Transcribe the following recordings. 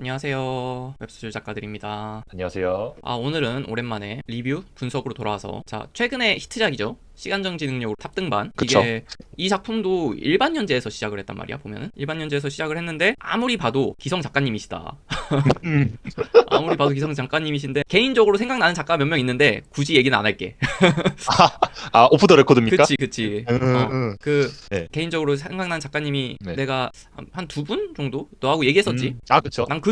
안녕하세요. 웹소설 작가들입니다. 안녕하세요. 오늘은 오랜만에 리뷰 분석으로 돌아와서 최근에 히트작이죠. 시간정지 능력으로 탑등반. 그쵸. 이게 이 작품도 일반 연재에서 시작을 했단 말이야. 보면은 일반 연재에서 시작을 했는데 아무리 봐도 기성 작가님이시다. 음. 아무리 봐도 기성 작가님이신데 개인적으로 생각나는 작가 몇 명 있는데 굳이 얘기는 안 할게. 오프 더 레코드입니까? 그치. 네. 개인적으로 생각나는 작가님이 네. 내가 한 두 분 정도 너하고 얘기했었지. 그쵸. 난 그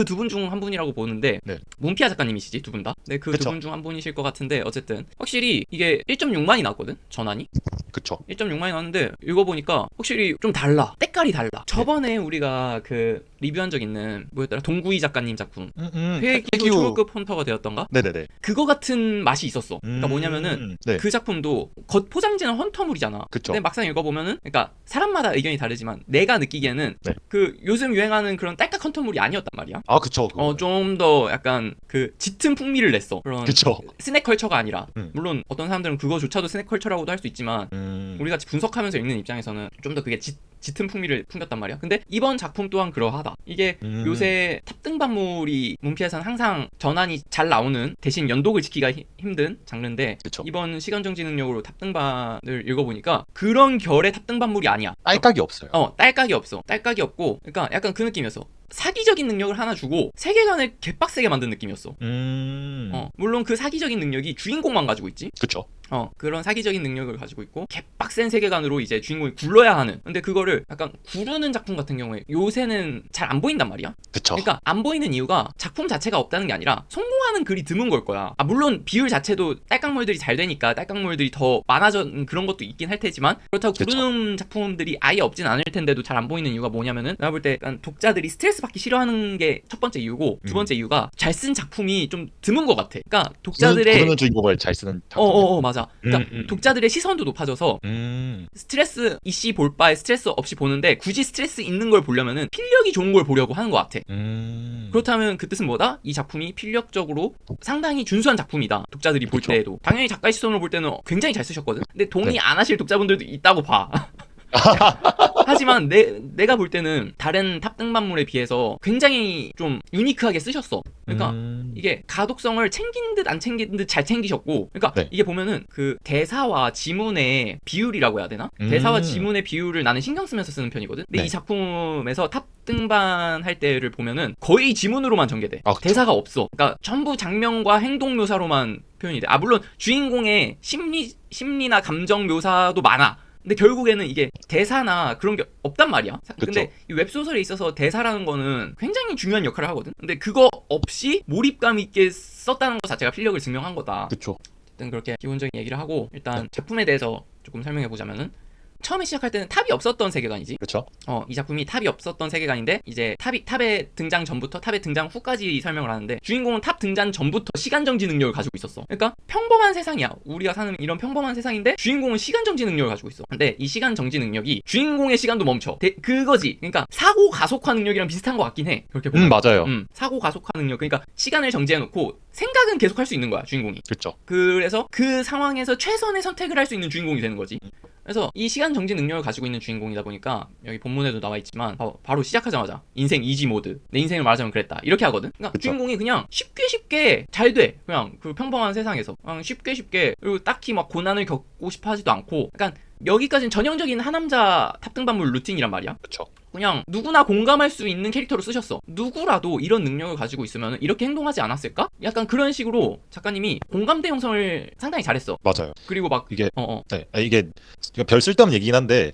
두 분 중 한 분이라고 보는데 네. 문피아 작가님이시지 두 분 다. 네, 그 두 그쵸. 분 중 한 분이실 것 같은데 어쨌든 확실히 이게 1.6만이 나왔거든 전환이. 그쵸. 1.6만이 나왔는데 읽어보니까 확실히 좀 달라. 때깔이 달라. 저번에 우리가 그 리뷰한 적 있는 뭐였더라 동구이 작가님 작품 회기후 초급급 헌터가 되었던가? 네네네. 그거 같은 맛이 있었어. 그러니까 뭐냐면은 네. 그 작품도 겉 포장지는 헌터물이잖아. 그쵸. 근데 막상 읽어보면은 그러니까 사람마다 의견이 다르지만 내가 느끼기에는 네. 그 요즘 유행하는 그런 딸깍 헌터물이 아니었단 말이야. 그쵸. 좀 더 약간 그 짙은 풍미를 냈어. 그런 그쵸. 스낵 컬처가 아니라 물론 음. 어떤 사람들은 그거조차도 스낵 컬처라고도 할 수 있지만 우리 같이 분석하면서 읽는 입장에서는 좀 더 그게 짙은 풍미를 풍겼단 말이야. 근데 이번 작품 또한 그러하다. 이게 요새 탑등반물이 문피에서는 항상 전환이 잘 나오는 대신 연독을 지키기가 힘든 장르인데 그쵸. 이번 시간정지 능력으로 탑등반을 읽어보니까 그런 결의 탑등반물이 아니야. 딸깍이 없어요. 딸깍이 없어. 딸깍이 없고 그러니까 약간 그 느낌이었어. 사기적인 능력을 하나 주고 세계관을 개빡세게 만든 느낌이었어. 물론 그 사기적인 능력이 주인공만 가지고 있지. 그쵸. 그런 사기적인 능력을 가지고 있고 개빡센 세계관으로 이제 주인공이 굴러야 하는. 근데 그거를 약간 구르는 작품 같은 경우에 요새는 잘 안 보인단 말이야. 그쵸. 그러니까 안 보이는 이유가 작품 자체가 없다는 게 아니라 성공하는 글이 드문 걸 거야. 물론 비율 자체도 딸깍물들이 잘 되니까 딸깍물들이 더 많아진 그런 것도 있긴 할 테지만 그렇다고 그쵸. 구르는 작품들이 아예 없진 않을 텐데도 잘 안 보이는 이유가 뭐냐면은 내가 볼 때 약간 독자들이 스트레스 받기 싫어하는 게 첫 번째 이유고 두 번째 이유가 잘 쓴 작품이 좀 드문 것 같아. 그러니까 독자들의 구르는 주인공을 잘 쓰는 작품. 맞아. 그러니까 독자들의 시선도 높아져서 스트레스 이씨 볼 바에 스트레스 없이 보는데 굳이 스트레스 있는 걸 보려면은 필력이 좋은 걸 보려고 하는 것 같아. 그렇다면 그 뜻은 뭐다? 이 작품이 필력적으로 상당히 준수한 작품이다. 독자들이 볼 그쵸. 때에도. 당연히 작가의 시선으로 볼 때는 굉장히 잘 쓰셨거든. 근데 동의 네. 안 하실 독자분들도 있다고 봐. 하지만 내가 볼 때는 다른 탑등반물에 비해서 굉장히 좀 유니크하게 쓰셨어. 그러니까 이게 가독성을 챙긴 듯 안 챙긴 듯 잘 챙기셨고, 그러니까 네. 이게 보면은 그 대사와 지문의 비율이라고 해야 되나? 대사와 지문의 비율을 나는 신경 쓰면서 쓰는 편이거든. 근데 네. 이 작품에서 탑등반 할 때를 보면은 거의 지문으로만 전개돼. 그쵸. 대사가 없어. 그러니까 전부 장면과 행동 묘사로만 표현이 돼. 물론 주인공의 심리나 감정 묘사도 많아. 근데 결국에는 이게 대사나 그런 게 없단 말이야. 근데 이 웹소설에 있어서 대사라는 거는 굉장히 중요한 역할을 하거든. 근데 그거 없이 몰입감 있게 썼다는 것 자체가 필력을 증명한 거다. 그쵸. 일단 그렇게 기본적인 얘기를 하고 일단 작품에 대해서 조금 설명해 보자면은 처음에 시작할 때는 탑이 없었던 세계관이지. 그쵸. 이 작품이 탑이 없었던 세계관인데 이제 탑에 등장 전부터 탑에 등장 후까지 설명을 하는데 주인공은 탑 등장 전부터 시간정지 능력을 가지고 있었어. 그러니까 평범한 세상이야. 우리가 사는 이런 평범한 세상인데 주인공은 시간정지 능력을 가지고 있어. 근데 이 시간정지 능력이 주인공의 시간도 멈춰. 그거지. 그러니까 사고 가속화 능력이랑 비슷한 것 같긴 해. 그렇게 보면. 맞아요. 사고 가속화 능력. 그러니까 시간을 정지해놓고 생각은 계속 할 수 있는 거야, 주인공이. 그쵸. 그래서 그 상황에서 최선의 선택을 할 수 있는 주인공이 되는 거지. 그래서 이 시간 정지 능력을 가지고 있는 주인공이다 보니까 여기 본문에도 나와 있지만 바로 시작하자마자 인생 이지 모드. 내 인생을 말하자면 그랬다. 이렇게 하거든. 그러니까 그쵸. 주인공이 그냥 쉽게 잘 돼. 그냥 그 평범한 세상에서 그냥 쉽게 그리고 딱히 막 고난을 겪고 싶어 하지도 않고 약간 여기까지는 전형적인 하남자 탑등반물 루틴이란 말이야. 그쵸. 그냥 누구나 공감할 수 있는 캐릭터로 쓰셨어. 누구라도 이런 능력을 가지고 있으면 이렇게 행동하지 않았을까? 약간 그런 식으로 작가님이 공감대 형성을 상당히 잘했어. 맞아요. 그리고 막 이게 이게 별 쓸데없는 얘기긴 한데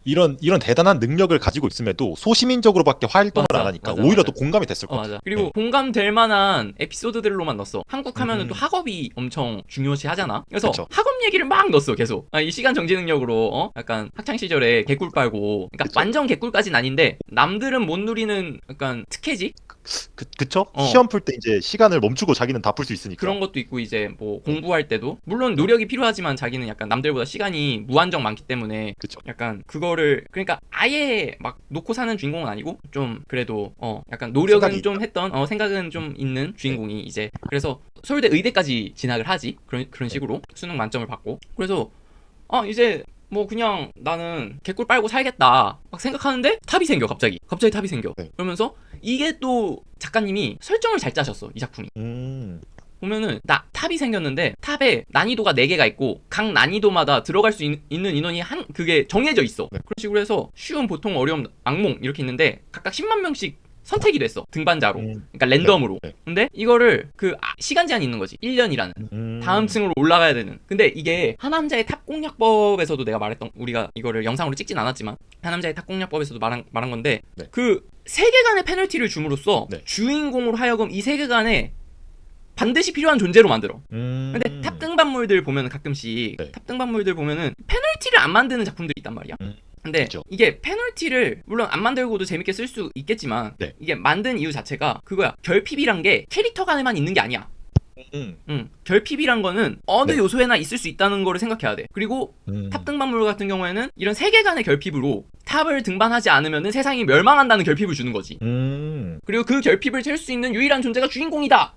이런 대단한 능력을 가지고 있음에도 소시민적으로밖에 활동을 안 하니까 오히려 더 공감이 됐을 것 같아요. 맞아. 그리고 공감될 만한 에피소드들로만 넣었어. 한국 하면은 또 학업이 엄청 중요시 하잖아. 그래서 그쵸. 학업 얘기를 막 넣었어. 계속. 이 시간 정지 능력으로 약간 학창 시절에 개꿀 빨고 그러니까 그쵸. 완전 개꿀까지는 아닌데 남들은 못 누리는 약간 특혜지? 그쵸? 시험 풀 때 이제 시간을 멈추고 자기는 다 풀 수 있으니까. 그런 것도 있고 이제 뭐 공부할 때도 물론 노력이 필요하지만 자기는 약간 남들보다 시간이 무한정 많기 때문에 그쵸. 약간 그거를 그러니까 아예 막 놓고 사는 주인공은 아니고 좀 그래도 약간 노력은 좀 했던 생각은 좀 있는 주인공이 이제 그래서 서울대 의대까지 진학을 하지. 그런 식으로 수능 만점을 받고 그래서 이제 뭐 그냥 나는 개꿀 빨고 살겠다 막 생각하는데 탑이 생겨. 갑자기 탑이 생겨. 네. 그러면서 이게 또 작가님이 설정을 잘 짜셨어, 이 작품이. 보면은 탑이 생겼는데 탑에 난이도가 4개가 있고 각 난이도마다 들어갈 수 있는 인원이 그게 정해져 있어. 네. 그런 식으로 해서 쉬움, 보통, 어려움, 악몽 이렇게 있는데 각각 10만 명씩 선택이 됐어, 등반자로. 그러니까 랜덤으로. 네. 근데 이거를 시간 제한이 있는 거지. 1년이라는. 다음 층으로 올라가야 되는. 근데 이게 하남자의 탑 공략법에서도 내가 말했던, 우리가 이거를 영상으로 찍진 않았지만 하남자의 탑 공략법에서도 말한 건데, 네. 그 세계관의 페널티를 줌으로써 네. 주인공으로 하여금 이 세계관에 반드시 필요한 존재로 만들어. 근데 탑 등반물들 보면은 가끔씩 네. 탑 등반물들 보면은 페널티를 안 만드는 작품들이 있단 말이야. 근데 그쵸. 이게 페널티를 물론 안 만들고도 재밌게 쓸 수 있겠지만 네. 이게 만든 이유 자체가 그거야. 결핍이란 게 캐릭터 간에만 있는 게 아니야. 결핍이란 거는 어느 네. 요소에나 있을 수 있다는 거를 생각해야 돼. 그리고 탑 등반물 같은 경우에는 이런 세계관의 결핍으로 탑을 등반하지 않으면 세상이 멸망한다는 결핍을 주는 거지. 그리고 그 결핍을 채울 수 있는 유일한 존재가 주인공이다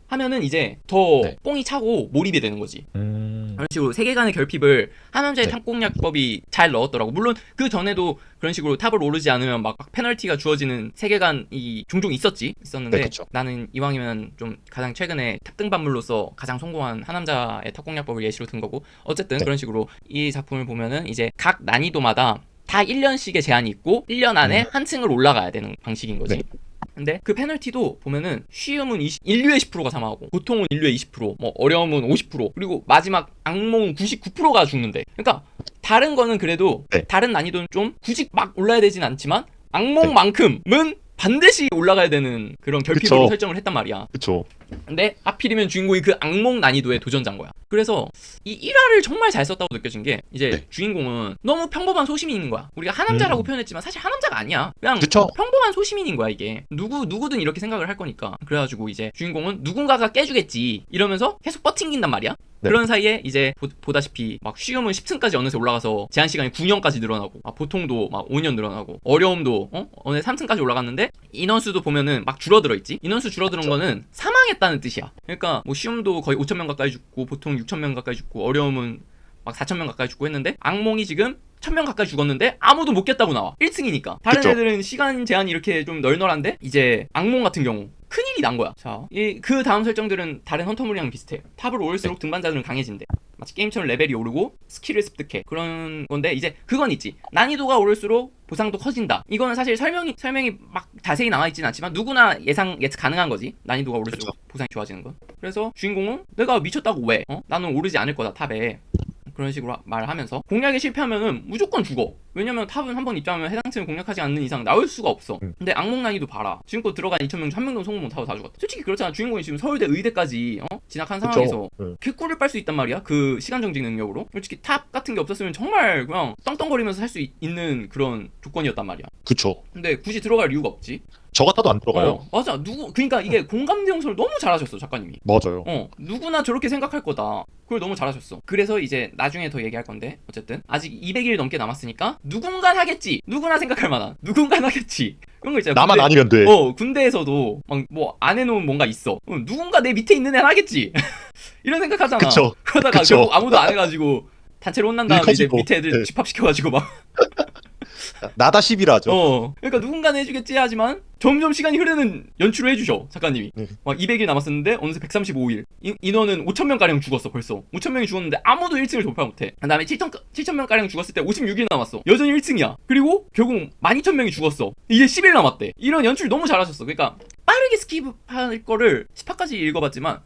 하면은 이제 더 네. 뽕이 차고 몰입이 되는 거지. 그런 식으로 세계관의 결핍을 하남자의 네. 탑 공략법이 잘 넣었더라고. 물론 그 전에도 그런 식으로 탑을 오르지 않으면 막 페널티가 주어지는 세계관이 종종 있었는데 네, 나는 이왕이면 좀 가장 최근에 탑 등반물로서 가장 성공한 하남자의 탑 공략법을 예시로 든 거고, 어쨌든 네. 그런 식으로 이 작품을 보면은 이제 각 난이도마다 다 1년씩의 제한이 있고 1년 안에 한 층을 올라가야 되는 방식인 거지. 네. 근데 그 페널티도 보면은 쉬움은 인류의 10%가 사망하고, 보통은 인류의 20%, 뭐 어려움은 50%, 그리고 마지막 악몽은 99%가 죽는데. 그러니까 다른 거는 그래도 네. 다른 난이도는 좀 굳이 막 올라야 되진 않지만 악몽만큼은 네. 반드시 올라가야 되는 그런 결핍으로 그쵸. 설정을 했단 말이야. 그쵸. 근데 하필이면 주인공이 그 악몽 난이도의 도전자인 거야. 그래서 이 1화를 정말 잘 썼다고 느껴진 게, 이제 네. 주인공은 너무 평범한 소시민인 거야. 우리가 하남자라고 표현했지만 사실 하남자가 아니야. 그냥 그쵸. 평범한 소시민인 거야 이게. 누구든 이렇게 생각을 할 거니까. 그래가지고 이제 주인공은 누군가가 깨주겠지 이러면서 계속 버팅긴단 말이야. 네. 그런 사이에 이제 보다시피 막 쉬움은 10층까지 어느새 올라가서 제한 시간이 9년까지 늘어나고, 보통도 막 5년 늘어나고, 어려움도 어느새 3층까지 올라갔는데 인원수도 보면은 막 줄어들어 있지. 인원수 줄어드는 거는 사망했다는 뜻이야. 그러니까 뭐 쉬움도 거의 5,000명 가까이 죽고, 보통 6,000명 가까이 죽고, 어려움은 막 4,000명 가까이 죽고 했는데 악몽이 지금 1,000명 가까이 죽었는데 아무도 못 깼다고 나와. 1층이니까. 다른 그쵸? 애들은 시간 제한이 이렇게 좀 널널한데 이제 악몽 같은 경우 큰일이 난 거야. 자, 그 다음 설정들은 다른 헌터물이랑 비슷해. 탑을 오를수록 등반자들은 강해진대. 마치 게임처럼 레벨이 오르고 스킬을 습득해. 그런 건데 이제 그건 있지. 난이도가 오를수록 보상도 커진다. 이거는 사실 설명이 막 자세히 나와있진 않지만 누구나 예측 가능한 거지. 난이도가 오를수록 그쵸? 보상이 좋아지는 건. 그래서 주인공은 내가 미쳤다고 왜? 나는 오르지 않을 거다 탑에. 그런 식으로 말하면서 공략에 실패하면은 무조건 죽어. 왜냐면 탑은 한번 입장하면 해당 층을 공략하지 않는 이상 나올 수가 없어. 근데 악몽 난이도 봐라. 지금껏 들어간 2,000명 중 한 명도 성공 못하고 다 죽었다. 솔직히 그렇잖아. 주인공이 지금 서울대 의대까지 진학한 상황에서 개꿀을 빨 수 있단 말이야. 그 시간 정지 능력으로. 솔직히 탑 같은 게 없었으면 정말 그냥 떵떵거리면서 살 수 있는 그런 조건이었단 말이야. 그쵸. 근데 굳이 들어갈 이유가 없지. 저 같아도 안 들어가요. 맞아. 그러니까 이게 공감대 형성을 너무 잘하셨어, 작가님이. 맞아요. 누구나 저렇게 생각할 거다. 그걸 너무 잘하셨어. 그래서 이제 나중에 더 얘기할 건데, 어쨌든 아직 200일 넘게 남았으니까 누군가 하겠지. 누구나 생각할 만한. 누군가 하겠지. 그런 거 있잖아. 나만 아니면 돼. 군대에서도 막 뭐 안 해놓은 뭔가 있어. 누군가 내 밑에 있는 애는 하겠지. 이런 생각하잖아. 그쵸. 그러다가 그쵸. 결국 아무도 안 해가지고 단체로 혼난 다음에 이제 밑에 애들 네. 집합시켜가지고 막. 나다 10이라죠. 그러니까 누군가는 해주겠지 하지만 점점 시간이 흐르는 연출을 해주셔, 작가님이. 막 200일 남았었는데 어느새 135일. 인원은 5,000명가량 죽었어, 벌써. 5,000명이 죽었는데 아무도 1층을 돌파 못해. 그 다음에 7,000명가량 죽었을 때 56일 남았어. 여전히 1층이야. 그리고 결국 12,000명이 죽었어. 이제 10일 남았대. 이런 연출 너무 잘하셨어. 그러니까 빠르게 스킵할 거를 10화까지 읽어봤지만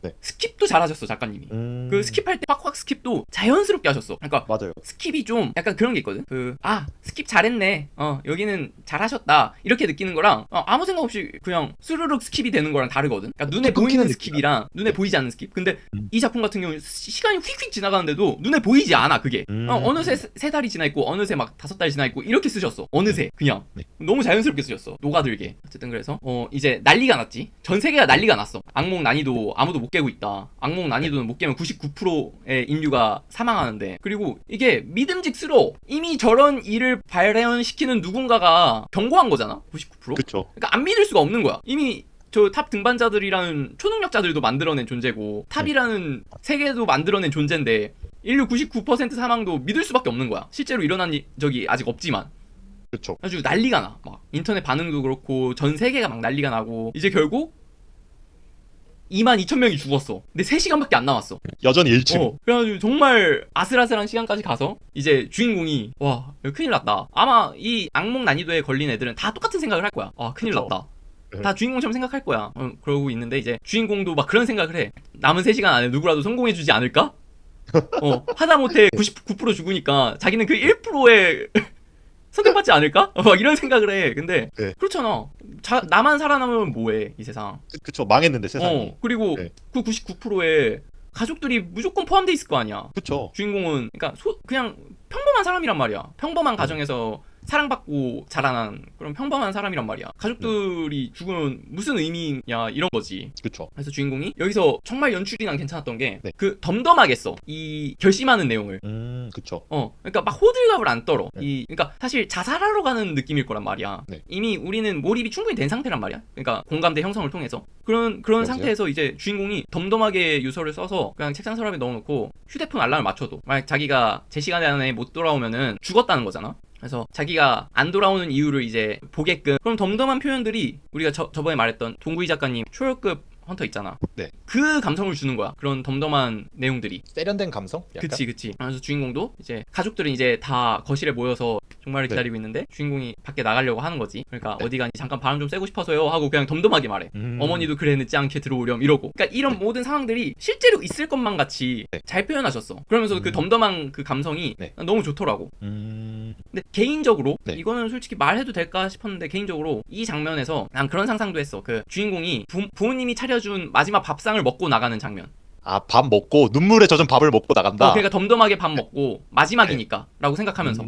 네. 스킵도 잘하셨어, 작가님이. 그 스킵할 때 확확 스킵도 자연스럽게 하셨어. 그러니까 맞아요. 스킵이 좀 약간 그런 게 있거든. 스킵 잘했네. 여기는 잘하셨다. 이렇게 느끼는 거랑 아무 생각 없이 그냥 스르륵 스킵이 되는 거랑 다르거든. 그러니까 눈에 보이는 스킵이랑 눈에 보이지 않는 스킵. 근데 이 작품 같은 경우는 시간이 휙휙 지나가는데도 눈에 보이지 않아, 그게. 어느새 3달이 지나 있고 어느새 막 5달이 지나 있고 이렇게 쓰셨어. 어느새 그냥. 네. 너무 자연스럽게 쓰셨어. 녹아들게. 어쨌든 그래서 이제 난리가 났지. 전 세계가 난리가 났어. 악몽 난이도 아무도 못 깨고 있다. 악몽 난이도는 못 깨면 99%의 인류가 사망하는데, 그리고 이게 믿음직스러워. 이미 저런 일을 발현시키는 누군가가 경고한 거잖아. 99%? 그쵸. 그러니까 안 믿을 수가 없는 거야. 이미 저 탑 등반자들이라는 초능력자들도 만들어낸 존재고 탑이라는 세계도 만들어낸 존재인데 인류 99% 사망도 믿을 수밖에 없는 거야. 실제로 일어난 적이 아직 없지만. 그렇죠. 아주 난리가 나. 막 인터넷 반응도 그렇고 전 세계가 막 난리가 나고 이제 결국 22,000명이 죽었어. 근데 3시간밖에 안 남았어. 여전히 1층. 그래가지고 정말 아슬아슬한 시간까지 가서 이제 주인공이 와 큰일 났다. 아마 이 악몽 난이도에 걸린 애들은 다 똑같은 생각을 할 거야. 아 큰일 그쵸. 났다. 다 주인공처럼 생각할 거야. 그러고 있는데 이제 주인공도 막 그런 생각을 해. 남은 3시간 안에 누구라도 성공해주지 않을까? 하다못해 99% 죽으니까 자기는 그 1%의 선택받지 않을까? 막 이런 생각을 해. 근데 네. 그렇잖아. 나만 살아남으면 뭐해 이 세상. 그쵸. 망했는데 세상이. 그리고 네. 그 99%의 가족들이 무조건 포함돼 있을 거 아니야. 그쵸. 주인공은 그러니까 그냥 평범한 사람이란 말이야. 평범한 가정에서 사랑받고 자라난 그런 평범한 사람이란 말이야. 가족들이 죽으면 무슨 의미냐 이런 거지. 그쵸. 그래서 주인공이 여기서 정말 연출이 난 괜찮았던 게 네. 그 덤덤하게 써. 이 결심하는 내용을. 그쵸. 그러니까 막 호들갑을 안 떨어. 네. 그러니까 사실 자살하러 가는 느낌일 거란 말이야. 네. 이미 우리는 몰입이 충분히 된 상태란 말이야. 그러니까 공감대 형성을 통해서 그런 여보세요? 상태에서 이제 주인공이 덤덤하게 유서를 써서 그냥 책상 서랍에 넣어놓고 휴대폰 알람을 맞춰도 만약 자기가 제 시간 안에 못 돌아오면은 죽었다는 거잖아. 그래서 자기가 안 돌아오는 이유를 이제 보게끔. 그럼 덤덤한 표현들이 우리가 저번에 말했던 동구이 작가님 초월급 헌터 있잖아. 네. 그 감성을 주는 거야. 그런 덤덤한 내용들이. 세련된 감성? 약간? 그치. 그래서 주인공도 이제 가족들은 이제 다 거실에 모여서 종말을 기다리고 있는데 주인공이 밖에 나가려고 하는 거지. 그러니까 어디 가니 잠깐 바람 좀 쐬고 싶어서요 하고 그냥 덤덤하게 말해. 어머니도 그래 늦지 않게 들어오렴 이러고. 그러니까 이런 모든 상황들이 실제로 있을 것만 같이 잘 표현하셨어. 그러면서 그 덤덤한 그 감성이 너무 좋더라고. 근데 개인적으로 이거는 솔직히 말해도 될까 싶었는데 개인적으로 이 장면에서 난 그런 상상도 했어. 그 주인공이 부모님이 차려준 마지막 밥상을 먹고 나가는 장면. 아, 밥 먹고 눈물에 젖은 밥을 먹고 나간다. 그러니까 덤덤하게 밥 먹고 마지막이니까 라고 생각하면서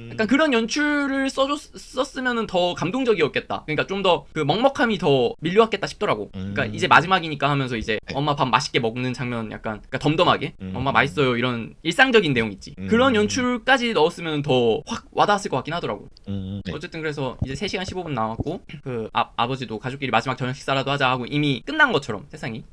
약간 그런 연출을 썼으면 더 감동적이었겠다. 그러니까 좀 더 그 먹먹함이 더 밀려왔겠다 싶더라고. 그러니까 이제 마지막이니까 하면서 이제 엄마 밥 맛있게 먹는 장면 약간 그러니까 덤덤하게 엄마 맛있어요 이런 일상적인 내용 있지. 그런 연출까지 넣었으면 더 확 와닿았을 것 같긴 하더라고. 어쨌든 그래서 이제 3시간 15분 남았고 그 아버지도 가족끼리 마지막 저녁 식사라도 하자 하고 이미 끝난 것처럼 세상이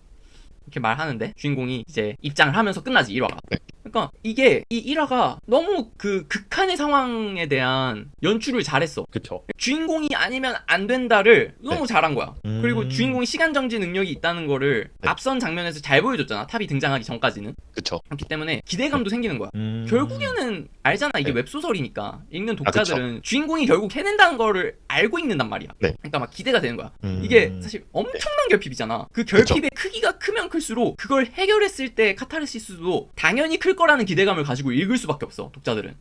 이렇게 말하는데 주인공이 이제 입장을 하면서 끝나지 1화가. 그러니까 이게 이 1화가 너무 그 극한의 상황에 대한 연출을 잘했어. 그쵸. 주인공이 아니면 안 된다를 너무 잘한 거야. 그리고 주인공이 시간 정지 능력이 있다는 거를 앞선 장면에서 잘 보여줬잖아. 탑이 등장하기 전까지는. 그쵸. 그렇기 때문에 기대감도 생기는 거야. 결국에는 알잖아. 이게 웹소설이니까 읽는 독자들은 주인공이 결국 해낸다는 거를 알고 읽는단 말이야. 그러니까 막 기대가 되는 거야. 이게 사실 엄청난 결핍이잖아. 그 결핍의 크기가 크면 클수록 그걸 해결했을 때 카타르시스도 당연히 클 거라는 기대감을 가지고 읽을 수밖에 없어. 독자들은.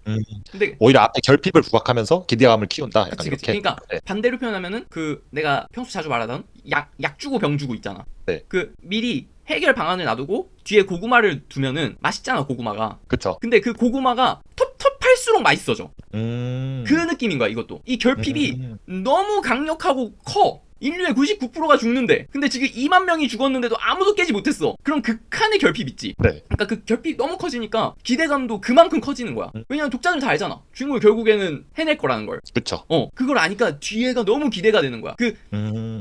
근데 오히려 앞에 결핍을 부각하면서 기대감을 키운다. 약간 그치. 이렇게. 그러니까 반대로 표현하면은 그 내가 평소 자주 말하던 약 주고 병 주고 있잖아. 그 미리 해결 방안을 놔두고 뒤에 고구마를 두면은 맛있잖아 고구마가. 그쵸. 근데 그 고구마가 텁텁할수록 맛있어져. 그 느낌인 거야 이것도. 이 결핍이 너무 강력하고 커. 인류의 99%가 죽는데 근데 지금 2만 명이 죽었는데도 아무도 깨지 못했어. 그런 극한의 결핍 있지. 그러니까 그 결핍이 너무 커지니까 기대감도 그만큼 커지는 거야. 왜냐면 독자들 다 알잖아. 주인공이 결국에는 해낼 거라는 걸. 그쵸. 그걸 아니까 뒤에가 너무 기대가 되는 거야. 그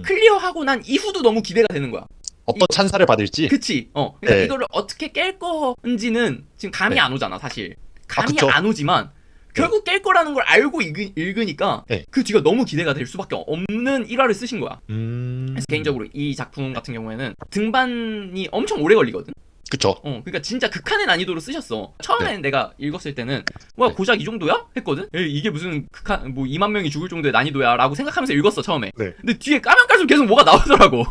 클리어하고 난 이후도 너무 기대가 되는 거야. 어떤 찬사를 받을지. 그치. 그러니까 이거를 어떻게 깰 건지는 지금 감이 안 오잖아 사실. 감이 안 오지만 결국 깰 거라는 걸 알고 읽으니까 그 뒤가 너무 기대가 될 수밖에 없는 1화를 쓰신 거야. 그래서 개인적으로 이 작품 같은 경우에는 등반이 엄청 오래 걸리거든. 그쵸. 그러니까 진짜 극한의 난이도로 쓰셨어. 처음엔 내가 읽었을 때는 와 고작 이 정도야? 했거든. 이게 무슨 극한 뭐 2만 명이 죽을 정도의 난이도야 라고 생각하면서 읽었어 처음에. 근데 뒤에 까면 깔수록 계속 뭐가 나오더라고.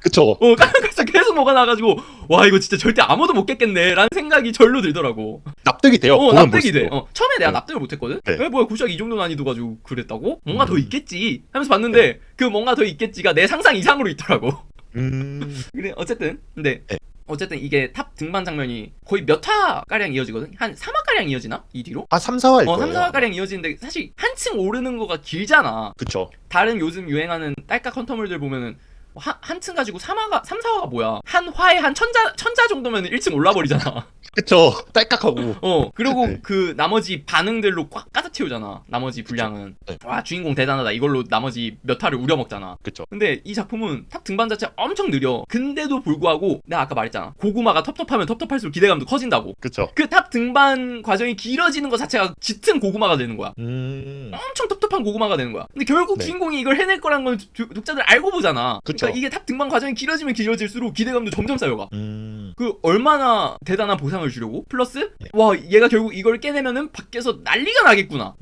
그쵸. 까면 깔수록 계속 뭐가 나가지고 와 이거 진짜 절대 아무도 못 깼겠네 라는 생각이 절로 들더라고. 납득이 돼요. 납득이 돼. 처음에 내가 납득을 못했거든. 뭐야 고작 이 정도 난이도 가지고 그랬다고? 뭔가 더 있겠지 하면서 봤는데 그 뭔가 더 있겠지가 내 상상 이상으로 있더라고. 그래 어쨌든 근데 어쨌든 이게 탑 등반 장면이 거의 몇 화가량 이어지거든? 한 3화가량 이어지나? 이 뒤로? 3, 4화일 거예요. 3, 4화가량 이어지는데 사실 한층 오르는 거가 길잖아. 그쵸. 다른 요즘 유행하는 딸깍 헌터물들 보면은 한층 가지고 3, 4화가 뭐야? 한 화에 한 천자 정도면 1층 올라버리잖아. 그쵸. 딸깍하고. 그리고 네. 그 나머지 반응들로 꽉 가득 채우잖아. 나머지 분량은. 네. 와, 주인공 대단하다. 이걸로 나머지 몇 화를 우려먹잖아. 그쵸. 근데 이 작품은 탑 등반 자체가 엄청 느려. 근데도 불구하고 내가 아까 말했잖아. 고구마가 텁텁하면 텁텁할수록 기대감도 커진다고. 그쵸. 그 탑 등반 과정이 길어지는 것 자체가 짙은 고구마가 되는 거야. 엄청 텁텁한 고구마가 되는 거야. 근데 결국 네. 주인공이 이걸 해낼 거란 건 독자들 알고 보잖아. 그쵸. 그러니까 이게 탑 등반 과정이 길어지면 길어질수록 기대감도 점점 쌓여가. 음. 그 얼마나 대단한 보상을 주려고? 플러스 네. 와, 얘가 결국 이걸 깨내면은 밖에서 난리가 나겠구나.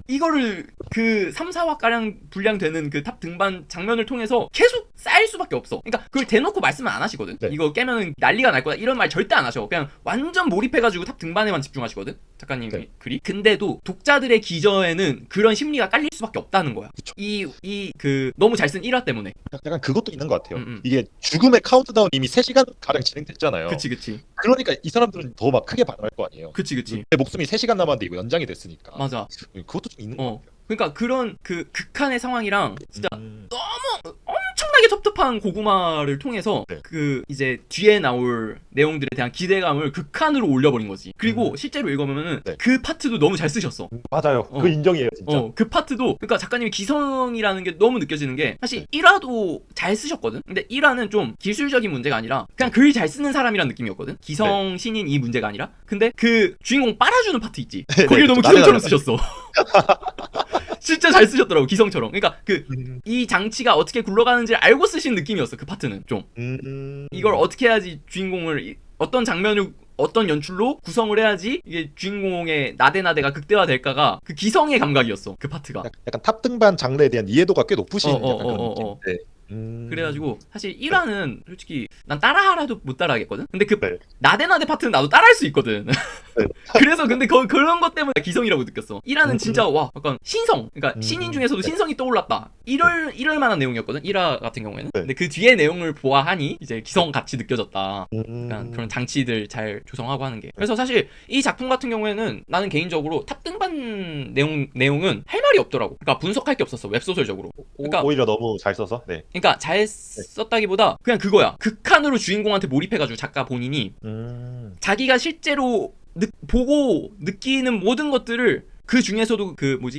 이거를 그 3, 4화 가량 분량되는 그 탑 등반 장면을 통해서 계속 쌓일 수밖에 없어. 그러니까 그걸 대놓고 말씀은 안 하시거든. 네. 이거 깨면은 난리가 날 거다 이런 말 절대 안 하셔. 그냥 완전 몰입해가지고 탑 등반에만 집중하시거든, 작가님. 네. 글이. 근데도 독자들의 기저에는 그런 심리가 깔릴 수밖에 없다는 거야. 그쵸. 그 너무 잘 쓴 1화 때문에. 약간 그것도 있는 것 같아요. 음. 이게 죽음의 카운트다운 이미 3시간 가량 진행됐잖아요. 그치. 그러니까 이 사람들은 더 막 크게 반응할 거 아니에요. 그치. 내 목숨이 3시간 남았는데 이거 연장이 됐으니까. 맞아. 그것도 좀 있는 것 같아요. 그러니까 그런 그 극한의 상황이랑 진짜 엄청나게 텁텁한 고구마를 통해서 네. 그 이제 뒤에 나올 내용들에 대한 기대감을 극한으로 올려버린 거지. 그리고 실제로 읽어보면은 네. 그 파트도 너무 잘 쓰셨어. 맞아요. 그 인정이에요, 진짜. 그 파트도 그러니까 작가님이 기성이라는 게 너무 느껴지는 게 사실 1화도 잘 쓰셨거든. 근데 1화는 좀 기술적인 문제가 아니라 그냥 글 잘 쓰는 사람이란 느낌이었거든. 기성 신인 이 문제가 아니라. 근데 그 주인공 빨아주는 파트 있지. 거기를 너무 기성처럼 쓰셨어. 진짜 잘 쓰셨더라고, 기성처럼. 그러니까 이 장치가 어떻게 굴러가는지를 알고 쓰신 느낌이었어, 그 파트는 좀. 이걸 어떻게 해야지 주인공을 어떤 장면을 어떤 연출로 구성을 해야지 이게 주인공의 나대나대가 극대화될까가 그 기성의 감각이었어, 그 파트가. 약간 탑 등반 장르에 대한 이해도가 꽤 높으신 약간 그런 느낌. 네. 그래가지고 사실 1화는 솔직히 난 따라하라도 못 따라하겠거든. 근데 그 네. 나대나대 파트는 나도 따라할 수 있거든. 네. 그래서 근데 그런 것 때문에 기성이라고 느꼈어. 1화는 진짜 와 약간 신성, 그러니까 신인 중에서도 네. 신성이 떠올랐다. 이럴 만한 내용이었거든, 1화 같은 경우에는. 네. 근데 그 뒤에 내용을 보아하니 이제 기성 같이 느껴졌다. 약간 그런 장치들 잘 조성하고 하는 게. 그래서 사실 이 작품 같은 경우에는 나는 개인적으로 탑 등반 내용은 할 말이 없더라고. 그러니까 분석할 게 없었어, 웹소설적으로. 그러니까 오히려 너무 잘 써서. 네. 그러니까 잘 썼다기보다 그냥 그거야. 극한으로 주인공한테 몰입해가지고 작가 본인이 자기가 실제로 보고 느끼는 모든 것들을 그 중에서도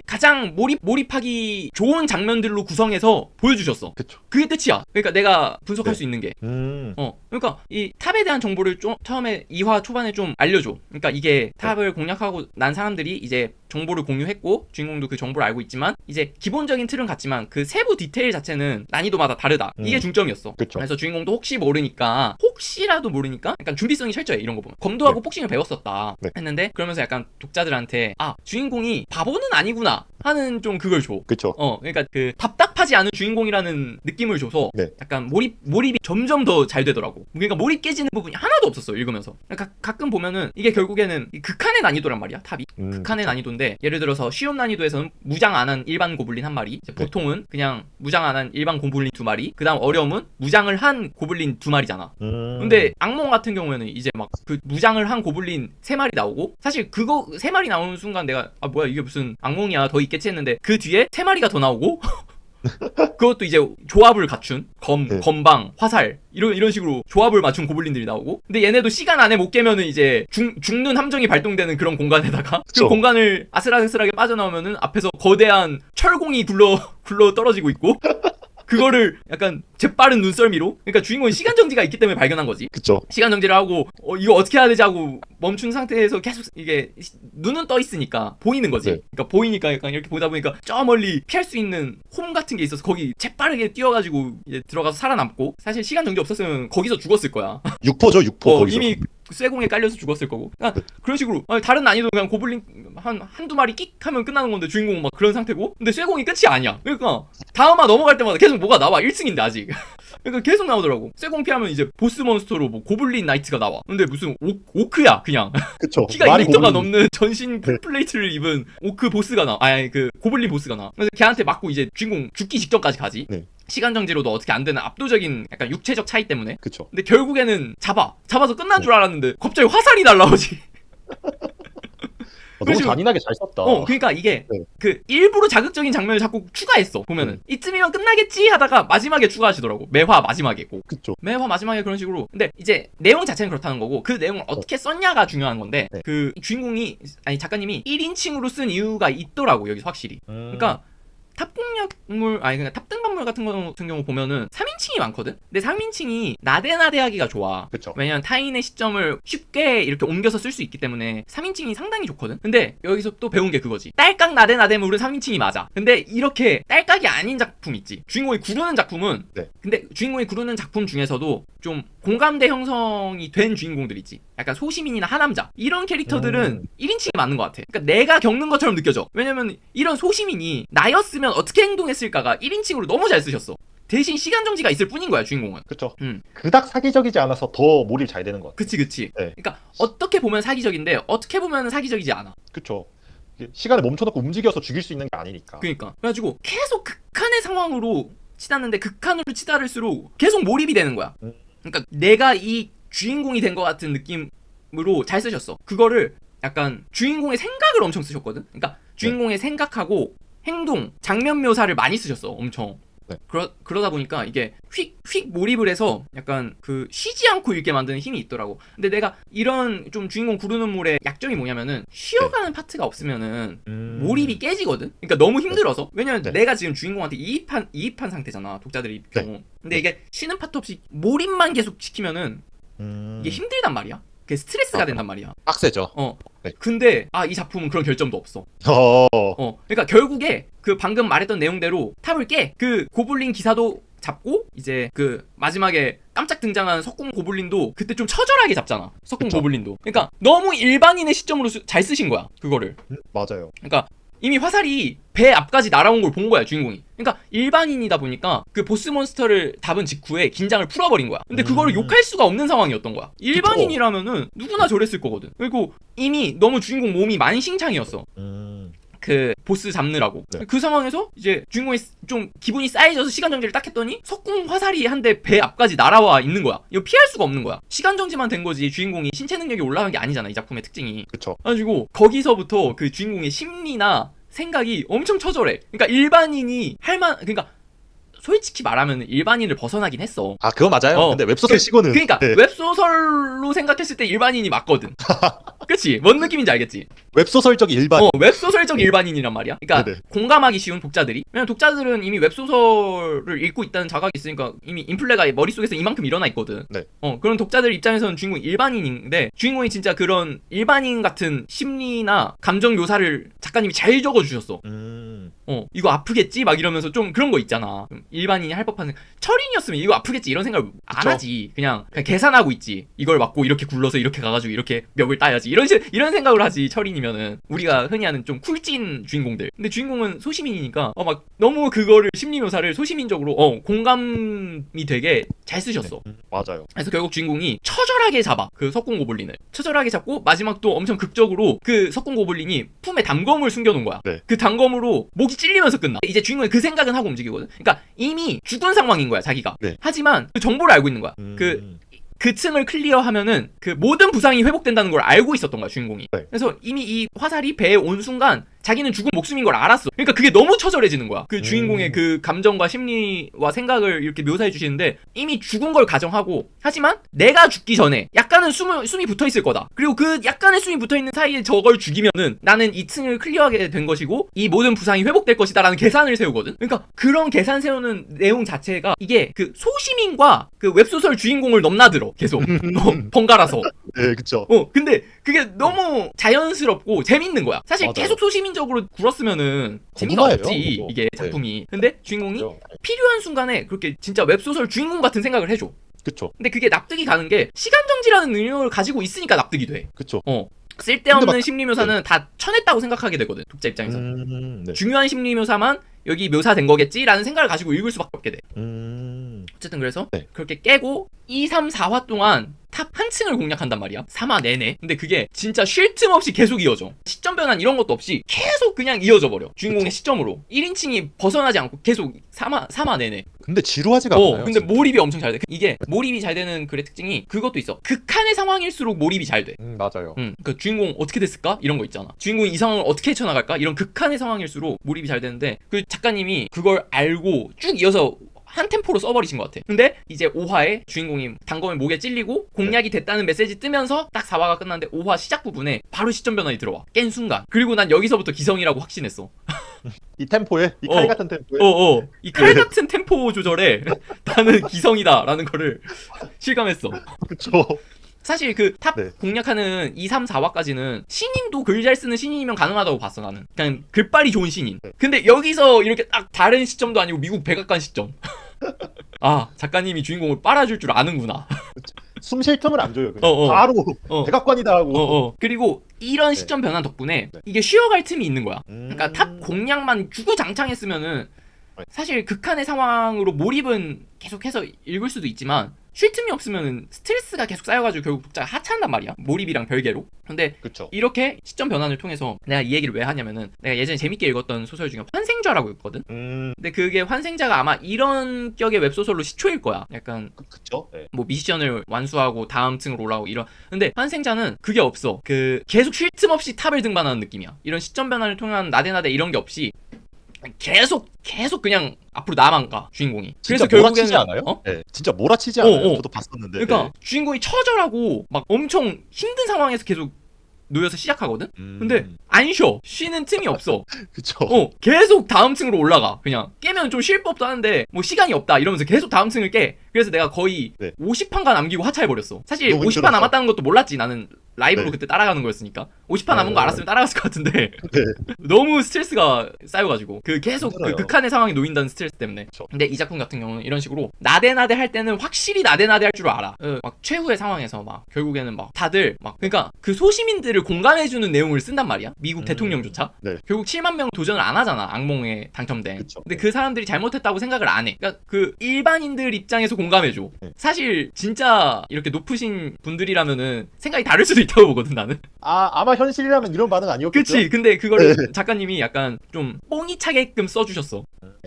가장 몰입하기 좋은 장면들로 구성해서 보여주셨어. 그쵸. 그게 끝이야. 그러니까 내가 분석할 네. 수 있는 게. 그러니까 이 탑에 대한 정보를 좀 처음에 2화 초반에 좀 알려줘. 그러니까 이게 탑을 공략하고 난 사람들이 이제 정보를 공유했고 주인공도 그 정보를 알고 있지만 이제 기본적인 틀은 같지만 그 세부 디테일 자체는 난이도마다 다르다. 이게 중점이었어. 그쵸. 그래서 주인공도 혹시라도 모르니까 약간 준비성이 철저해, 이런 거 보면. 검도하고 복싱을 배웠었다 했는데 그러면서 약간 독자들한테 주인공이 바보는 아니구나 하는 좀 그걸 줘. 그쵸. 그러니까 그 답답하지 않은 주인공이라는 느낌을 줘서 약간 몰입이 점점 더 잘 되더라고. 그러니까 몰입 깨지는 부분이 하나도 없었어, 읽으면서. 그러니까 가끔 보면은 이게 결국에는 극한의 난이도란 말이야, 탑이. 극한의 난이도인데 예를 들어서 쉬운 난이도에서는 무장 안 한 일반 고블린 한 마리, 보통은 그냥 무장 안 한 일반 고블린 2마리, 그 다음 어려움은 무장을 한 고블린 2마리잖아. 근데 악몽 같은 경우에는 이제 막 그 무장을 한 고블린 3마리 나오고, 사실 그거 3마리 나오는 순간 내가 뭐야 이게 무슨 악몽이야 더 있겠지 했는데 그 뒤에 3마리가 더 나오고 그것도 이제 조합을 갖춘 건방, 화살 이런 식으로 조합을 맞춘 고블린들이 나오고, 근데 얘네도 시간 안에 못 깨면은 이제 죽는 함정이 발동되는 그런 공간에다가 그 공간을 아슬아슬하게 빠져나오면은 앞에서 거대한 철공이 굴러 떨어지고 있고 그거를 약간 재빠른 눈썰미로, 그러니까 주인공은 시간 정지가 있기 때문에 발견한 거지. 그쵸. 시간 정지를 하고 이거 어떻게 해야 되지 하고 멈춘 상태에서 계속 이게 눈은 떠 있으니까 보이는 거지. 그러니까 보이니까 약간 이렇게 보다 보니까 저 멀리 피할 수 있는 홈 같은 게 있어서 거기 재빠르게 뛰어가지고 이제 들어가서 살아남고, 사실 시간 정지 없었으면 거기서 죽었을 거야. 육포죠, 육포. 거기서. 이미 쇠공에 깔려서 죽었을 거고. 그러니까 그런 식으로 다른 난이도 그냥 고블린 한두 마리 끽 하면 끝나는 건데 주인공은 막 그런 상태고, 근데 쇠공이 끝이 아니야. 그러니까 다음화 넘어갈 때마다 계속 뭐가 나와. 1승인데 아직. 그러니까 계속 나오더라고. 쇠공 피하면 이제 보스 몬스터로 뭐 고블린 나이트가 나와. 근데 무슨 오크야 그냥. 그쵸. 키가 2m가 넘는 전신 풀플레이트를 입은 오크 보스가 나와. 아니 그 고블린 보스가 나와. 그래서 걔한테 맞고 이제 주인공 죽기 직전까지 가지. 시간 정지로도 어떻게 안 되는 압도적인 약간 육체적 차이 때문에. 그쵸. 근데 결국에는 잡아서 끝난 줄 알았는데 갑자기 화살이 날라오지. 너무 잔인하게 잘 썼다. 그러니까 이게 그 일부러 자극적인 장면을 자꾸 추가했어. 보면은 이쯤이면 끝나겠지 하다가 마지막에 추가하시더라고. 매화 마지막에 꼭. 그쵸. 매화 마지막에 그런 식으로. 근데 이제 내용 자체는 그렇다는 거고 그 내용을 어떻게 썼냐가 중요한 건데 그 주인공이 작가님이 1인칭으로 쓴 이유가 있더라고 여기서 확실히. 그러니까 탑공략물 그냥 탑등반물 같은 경우 보면은 3인칭이 많거든? 근데 3인칭이 나대나대하기가 좋아. 그쵸. 왜냐면 타인의 시점을 쉽게 이렇게 옮겨서 쓸 수 있기 때문에 3인칭이 상당히 좋거든? 근데 여기서 또 배운 게 그거지. 딸깍 나대나대물은 3인칭이 맞아. 근데 이렇게 딸깍이 아닌 작품 있지. 주인공이 구르는 작품은 근데 주인공이 구르는 작품 중에서도 좀 공감대 형성이 된 주인공들 있지. 약간 소시민이나 하남자 이런 캐릭터들은 1인칭이 맞는 것 같아. 그러니까 내가 겪는 것처럼 느껴져. 왜냐면 이런 소시민이 나였으면 어떻게 행동했을까가 1인칭으로 너무 잘 쓰셨어. 대신 시간 정지가 있을 뿐인 거야 주인공은. 그쵸. 그닥 사기적이지 않아서 더 몰입 잘 되는 것 같아. 그치. 그러니까 어떻게 보면 사기적인데 어떻게 보면 사기적이지 않아. 그쵸. 시간을 멈춰놓고 움직여서 죽일 수 있는 게 아니니까. 그러니까 그래가지고 계속 극한의 상황으로 치닫는데 극한으로 치닫을수록 계속 몰입이 되는 거야. 그러니까 내가 이 주인공이 된 것 같은 느낌으로 잘 쓰셨어. 그거를 약간 주인공의 생각을 엄청 쓰셨거든. 그러니까 주인공의 생각하고 행동, 장면 묘사를 많이 쓰셨어. 엄청. 그러다 보니까 이게 휙 몰입을 해서 약간 그 쉬지 않고 읽게 만드는 힘이 있더라고. 근데 내가 이런 좀 주인공 구르는 물의 약점이 뭐냐면은 쉬어가는 파트가 없으면은 몰입이 깨지거든. 그러니까 너무 힘들어서. 왜냐면 내가 지금 주인공한테 이입한 상태잖아. 독자들이 경우. 근데 이게 쉬는 파트 없이 몰입만 계속 시키면은 이게 힘들단 말이야. 그게 스트레스가 된단 말이야. 빡세죠. 근데 이 작품은 그런 결점도 없어. 그러니까 결국에 그 방금 말했던 내용대로 탑을 깨. 그 고블린 기사도 잡고 이제 그 마지막에 깜짝 등장한 석궁 고블린도 그때 좀 처절하게 잡잖아. 석궁 고블린도. 그러니까 너무 일반인의 시점으로 잘 쓰신 거야. 그거를. 맞아요. 그러니까 이미 화살이 배 앞까지 날아온 걸 본 거야 주인공이. 그러니까 일반인이다 보니까 그 보스 몬스터를 잡은 직후에 긴장을 풀어버린 거야. 근데 그거를 욕할 수가 없는 상황이었던 거야. 일반인이라면은 누구나 저랬을 거거든. 그리고 이미 너무 주인공 몸이 만신창이었어. 그 보스 잡느라고. 그 상황에서 이제 주인공이 좀 기분이 쌓여져서 시간 정지를 딱 했더니 석궁 화살이 한 대 배 앞까지 날아와 있는 거야. 이거 피할 수가 없는 거야. 시간 정지만 된 거지 주인공이 신체 능력이 올라간 게 아니잖아. 이 작품의 특징이. 그쵸. 그래가지고 거기서부터 그 주인공의 심리나 생각이 엄청 처절해. 그러니까 일반인이 그러니까 솔직히 말하면 일반인을 벗어나긴 했어. 그거 맞아요. 근데 웹소설 시고는. 그러니까 웹소설로 생각했을 때 일반인이 맞거든. 그치? 뭔 느낌인지 알겠지? 웹소설적 일반인. 웹소설적 일반인이란 말이야. 그러니까 공감하기 쉬운 독자들이. 왜냐면 독자들은 이미 웹소설을 읽고 있다는 자각이 있으니까 이미 인플레가 머릿속에서 이만큼 일어나 있거든. 그런 독자들 입장에서는 주인공이 일반인인데 주인공이 진짜 그런 일반인 같은 심리나 감정 묘사를 작가님이 잘 적어주셨어. 이거 아프겠지? 막 이러면서 좀 그런 거 있잖아. 일반인이 할 법한 철인이었으면 이거 아프겠지 이런 생각을 안 하지. 그냥 계산하고 있지. 이걸 맞고 이렇게 굴러서 이렇게 가가지고 이렇게 멱을 따야지. 이런 생각을 하지. 철인이면은 우리가 흔히 하는 좀 쿨찐 주인공들. 근데 주인공은 소시민이니까 막 너무 그거를 심리 묘사를 소시민적으로 공감이 되게 잘 쓰셨어. 맞아요. 그래서 결국 주인공이 처절하게 잡아. 그 석궁 고블린을 처절하게 잡고 마지막 또 엄청 극적으로 그 석궁 고블린이 품에 단검을 숨겨놓은 거야. 그 단검으로 목이 찔리면서 끝나. 이제 주인공이 그 생각은 하고 움직이거든. 그러니까 이미 죽은 상황인 거야 자기가. 하지만 그 정보를 알고 있는 거야. 그 층을 클리어하면은 그 모든 부상이 회복된다는 걸 알고 있었던 거야 주인공이. 그래서 이미 이 화살이 배에 온 순간 자기는 죽은 목숨인 걸 알았어. 그러니까 그게 너무 처절해지는 거야. 그 주인공의 그 감정과 심리와 생각을 이렇게 묘사해 주시는데 이미 죽은 걸 가정하고 하지만 내가 죽기 전에 약간은 숨이 붙어 있을 거다. 그리고 그 약간의 숨이 붙어 있는 사이에 저걸 죽이면은 나는 이 층을 클리어하게 된 것이고 이 모든 부상이 회복될 것이다라는 계산을 세우거든. 그러니까 그런 계산 세우는 내용 자체가 이게 그 소시민과 그 웹소설 주인공을 넘나들어 계속 번갈아서. 네, 그쵸. 근데 그게 너무 자연스럽고 재밌는 거야. 사실 맞아요. 계속 소시민적으로 굴었으면은 재미가 없지 그거. 이게 작품이. 근데 주인공이 필요한 순간에 그렇게 진짜 웹소설 주인공 같은 생각을 해줘. 그쵸. 근데 그게 납득이 가는 게 시간 정지라는 능력을 가지고 있으니까 납득이 돼. 그쵸. 쓸데없는 심리 묘사는 다 쳐냈다고 생각하게 되거든 독자 입장에서. 중요한 심리 묘사만 여기 묘사된 거겠지라는 생각을 가지고 읽을 수밖에 없게 돼. 어쨌든 그래서 그렇게 깨고 2, 3, 4화 동안 탑 한 층을 공략한단 말이야. 3화 내내. 근데 그게 진짜 쉴 틈 없이 계속 이어져. 시점 변환 이런 것도 없이 계속 그냥 이어져 버려. 주인공의 시점으로 1인칭이 벗어나지 않고 계속 3화 내내. 근데 지루하지가 않아요. 근데 몰입이 엄청 잘 돼. 이게 몰입이 잘 되는 글의 특징이 그것도 있어. 극한의 상황일수록 몰입이 잘 돼. 맞아요. 그 주인공 어떻게 됐을까? 이런 거 있잖아. 주인공이 이 상황을 어떻게 헤쳐나갈까? 이런 극한의 상황일수록 몰입이 잘 되는데 그 작가님이 그걸 알고 쭉 이어서 한 템포로 써버리신 것 같아. 근데 이제 5화에 주인공이 단검에 목에 찔리고 공략이 됐다는 메시지 뜨면서 딱 4화가 끝났는데 5화 시작 부분에 바로 시점 변환이 들어와. 깬 순간. 그리고 난 여기서부터 기성이라고 확신했어. 이 템포에? 이 칼 같은 템포에? 이 칼 같은 템포 조절에 나는 기성이다라는 거를 실감했어. 그쵸. 사실 그 탑 공략하는 2, 3, 4화까지는 신인도 글 잘 쓰는 신인이면 가능하다고 봤어 나는. 그냥 글빨이 좋은 신인. 근데 여기서 이렇게 딱 다른 시점도 아니고 미국 백악관 시점. 아 작가님이 주인공을 빨아줄 줄 아는구나. 숨 쉴 틈을 안 줘요. 그냥. 바로 백악관이다 하고. 그리고 이런 시점 변환 덕분에 이게 쉬어갈 틈이 있는 거야. 그러니까 탑 공략만 주구장창했으면은 사실 극한의 상황으로 몰입은 계속해서 읽을 수도 있지만 쉴 틈이 없으면 스트레스가 계속 쌓여가지고 결국 독자가 하차한단 말이야. 몰입이랑 별개로. 근데 그쵸. 이렇게 시점 변환을 통해서 내가 이 얘기를 왜 하냐면은 내가 예전에 재밌게 읽었던 소설 중에 환생좌라고 있거든. 근데 그게 환생자가 아마 이런 격의 웹소설로 시초일 거야. 약간 그쵸. 뭐 미션을 완수하고 다음 층으로 올라오고 이런. 근데 환생자는 그게 없어. 그 계속 쉴 틈 없이 탑을 등반하는 느낌이야. 이런 시점 변환을 통한 나대나대 이런 게 없이 계속 그냥 앞으로 나만 가 주인공이. 그래서 결국에는 않아요? 네, 진짜 몰아치지 않아요. 저도 봤었는데. 그러니까 주인공이 처절하고 막 엄청 힘든 상황에서 계속 놓여서 시작하거든. 근데 안 쉬어. 쉬는 틈이 없어. 그쵸. 계속 다음 층으로 올라가. 그냥 깨면 좀 쉴 법도 하는데 뭐 시간이 없다 이러면서 계속 다음 층을 깨. 그래서 내가 거의 50판가 남기고 하차해버렸어. 사실 50판 남았다는 것도 몰랐지. 나는 라이브로 그때 따라가는 거였으니까 50판 남은 거 알았으면 따라갔을 것 같은데 너무 스트레스가 쌓여가지고 그 계속 그 극한의 상황에 놓인다는 스트레스 때문에. 근데 이 작품 같은 경우는 이런 식으로 나대나대 할 때는 확실히 나대나대 할 줄 알아. 막 최후의 상황에서 막 결국에는 막 다들 막 그러니까 그 소시민들을 공감해주는 내용을 쓴단 말이야. 미국 대통령조차. 결국 7만 명 도전을 안 하잖아. 악몽에 당첨된. 근데 그 사람들이 잘못했다고 생각을 안 해. 그러니까 그 일반인들 입장에서 공감해줘. 사실 진짜 이렇게 높으신 분들이라면은 생각이 다를 수도 있다고 보거든 나는. 아마 현실이라면 이런 반응 아니었겠죠? 그치. 근데 그거를 작가님이 약간 좀 뽕이 차게끔 써주셨어.